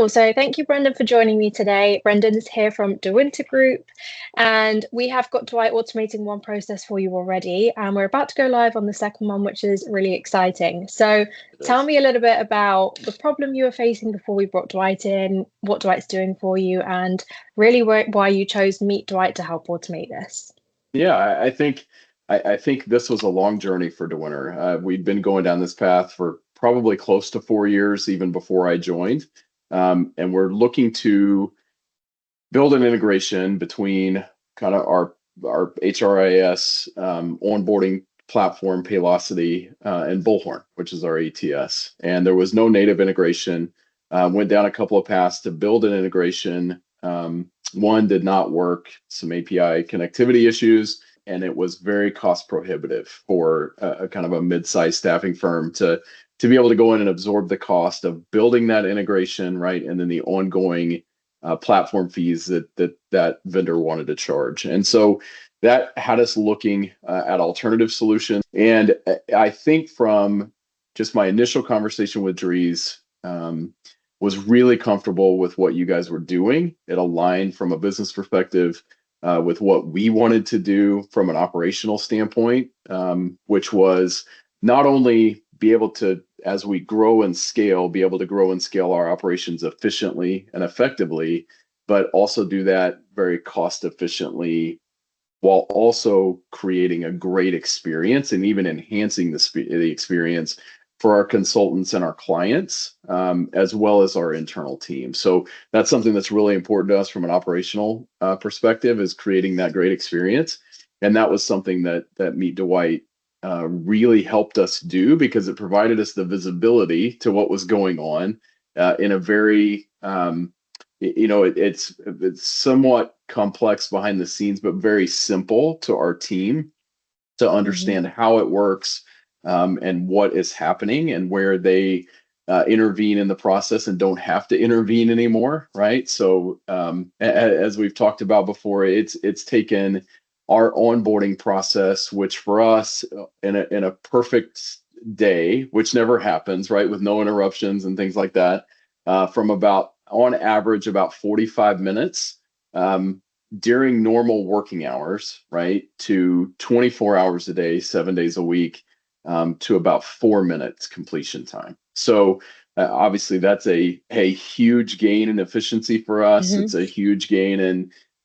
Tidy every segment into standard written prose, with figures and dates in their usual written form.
Cool. So thank you, Brendan, for joining me today. Brendan's here from DeWinter Group, and we have got DWIGHT automating one process for you already, and we're about to go live on the second one, which is really exciting. So tell me a little bit about the problem you were facing before we brought DWIGHT in, what DWIGHT's doing for you, and really why you chose Meet DWIGHT to help automate this. Yeah, I think this was a long journey for DeWinter. We'd been going down this path for probably close to 4 years, even before I joined. And we're looking to build an integration between kind of our HRIS onboarding platform, Paylocity, and Bullhorn, which is our ATS. And there was no native integration. Went down a couple of paths to build an integration. One did not work, some API connectivity issues, and it was very cost prohibitive for a kind of a mid-sized staffing firm to be able to go in and absorb the cost of building that integration, right? And then the ongoing platform fees that vendor wanted to charge. And so that had us looking at alternative solutions. And I think from just my initial conversation with Dries, was really comfortable with what you guys were doing. It aligned from a business perspective with what we wanted to do from an operational standpoint, which was not only be able to, as we grow and scale, be able to grow and scale our operations efficiently and effectively, but also do that very cost efficiently while also creating a great experience and even enhancing the experience for our consultants and our clients, as well as our internal team. So that's something that's really important to us from an operational perspective, is creating that great experience. And that was something that Meet DWIGHT really helped us do, because it provided us the visibility to what was going on in a very, it's somewhat complex behind the scenes, but very simple to our team to understand how it works, and what is happening and where they intervene in the process and don't have to intervene anymore, right? So as we've talked about before, it's taken our onboarding process, which for us in a perfect day, which never happens, right, with no interruptions and things like that, from about, on average, about 45 minutes during normal working hours, right, to 24 hours a day, 7 days a week, to about 4 minutes completion time. So obviously that's a huge gain in efficiency for us. It's a huge gain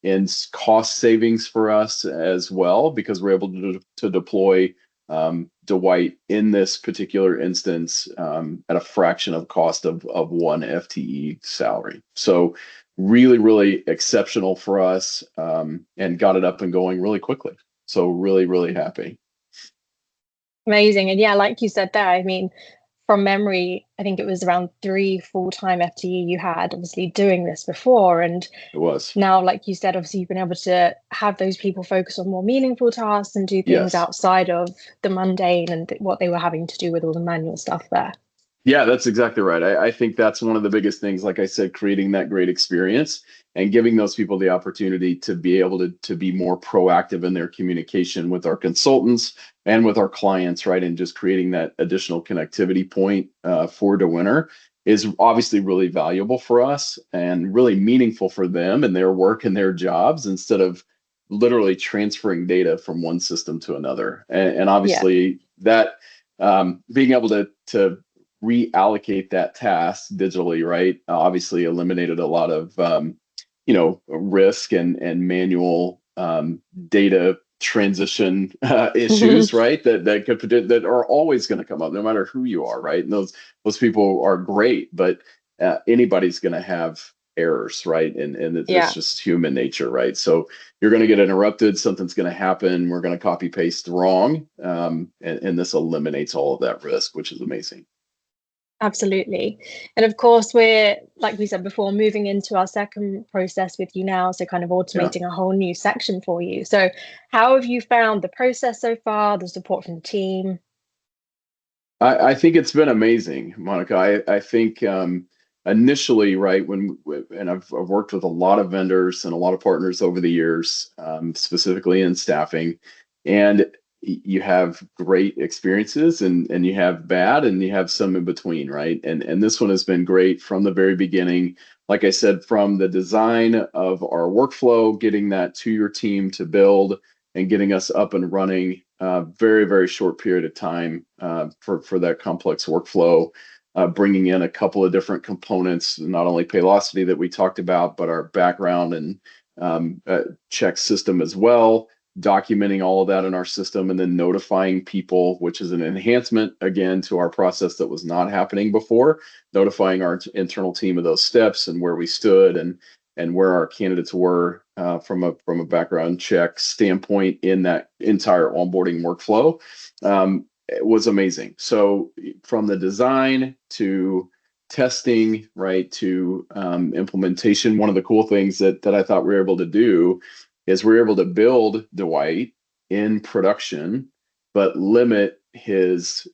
in cost savings for us as well, because we're able to deploy DWIGHT in this particular instance at a fraction of cost of one FTE salary. So really, really exceptional for us, and got it up and going really quickly. So really, really happy. Amazing. And yeah, like you said there, I mean, from memory, I think it was around 3 full-time FTE you had obviously doing this before. And it was. Now, like you said, obviously you've been able to have those people focus on more meaningful tasks and do things outside of the mundane and what they were having to do with all the manual stuff there. Yeah, that's exactly right. I think that's one of the biggest things, like I said, creating that great experience and giving those people the opportunity to be able to be more proactive in their communication with our consultants and with our clients, right? And just creating that additional connectivity point for DeWinter is obviously really valuable for us and really meaningful for them and their work and their jobs, instead of literally transferring data from one system to another. And obviously that being able to reallocate that task digitally, right, obviously eliminated a lot of risk and manual data transition issues, right, that are always going to come up no matter who you are, right? And those people are great, but anybody's going to have errors, right? And it's just human nature, right? So you're going to get interrupted, something's going to happen, we're going to copy paste wrong, and this eliminates all of that risk, which is amazing. Absolutely. And of course, we're, like we said before, moving into our second process with you now, so kind of automating a whole new section for you. So how have you found the process so far, the support from the team? I think it's been amazing, Monica. I think initially, right, and I've worked with a lot of vendors and a lot of partners over the years, specifically in staffing, and you have great experiences and you have bad and you have some in between, right? And this one has been great from the very beginning. Like I said, from the design of our workflow, getting that to your team to build and getting us up and running, very, very short period of time for that complex workflow. Bringing in a couple of different components, not only Paylocity that we talked about, but our background and check system as well, documenting all of that in our system and then notifying people, which is an enhancement again to our process that was not happening before, notifying our internal team of those steps and where we stood and where our candidates were from a background check standpoint in that entire onboarding workflow. It was amazing. So from the design to testing, right, to implementation, one of the cool things that I thought we were able to do is we're able to build DWIGHT in production, but limit his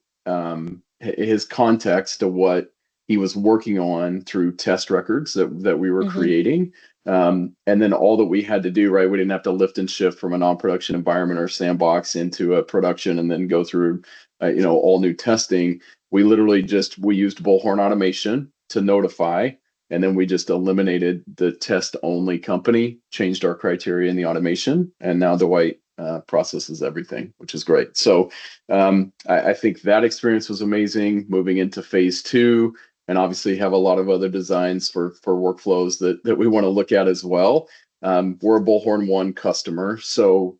context to what he was working on through test records that we were creating. And then all that we had to do, right, we didn't have to lift and shift from a non-production environment or sandbox into a production and then go through, all new testing. We literally we used bullhorn automation to notify, and then we just eliminated the test only company, changed our criteria in the automation, and now DWIGHT processes everything, which is great. So I think that experience was amazing. Moving into phase 2, and obviously have a lot of other designs for workflows that we want to look at as well. We're a Bullhorn 1 customer, so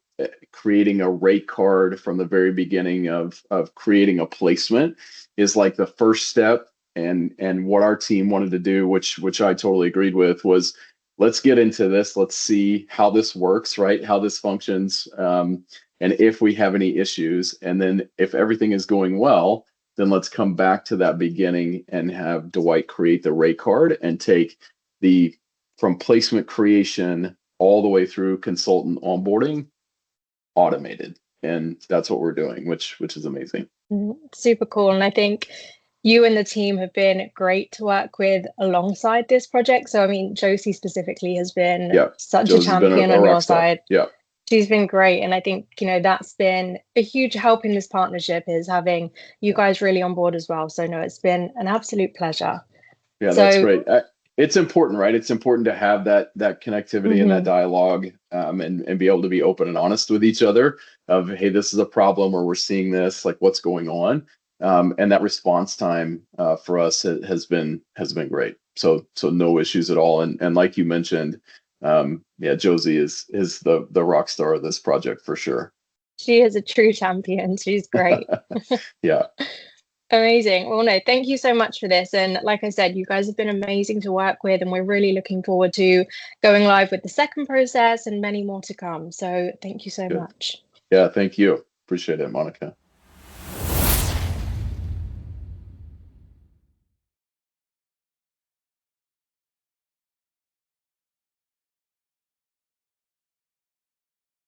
creating a rate card from the very beginning of creating a placement is like the first step. And what our team wanted to do, which I totally agreed with, was let's get into this. Let's see how this works, right? How this functions, and if we have any issues. And then if everything is going well, then let's come back to that beginning and have DWIGHT create the rate card and take from placement creation all the way through consultant onboarding automated. And that's what we're doing, which is amazing. Super cool. And I think you and the team have been great to work with alongside this project. So, I mean, Josie specifically has been such Josie's a champion on your side. Yeah. She's been great. And I think, that's been a huge help in this partnership, is having you guys really on board as well. So, no, it's been an absolute pleasure. Yeah, that's great. It's important, right? It's important to have that connectivity and that dialogue, and be able to be open and honest with each other of, hey, this is a problem, or we're seeing this, like what's going on. And that response time for us has been great. So no issues at all. And like you mentioned, Josie is the rock star of this project for sure. She is a true champion. She's great. Yeah. Amazing. Well, no, thank you so much for this. And like I said, you guys have been amazing to work with, and we're really looking forward to going live with the second process and many more to come. So thank you so much. Yeah, thank you. Appreciate it, Monica.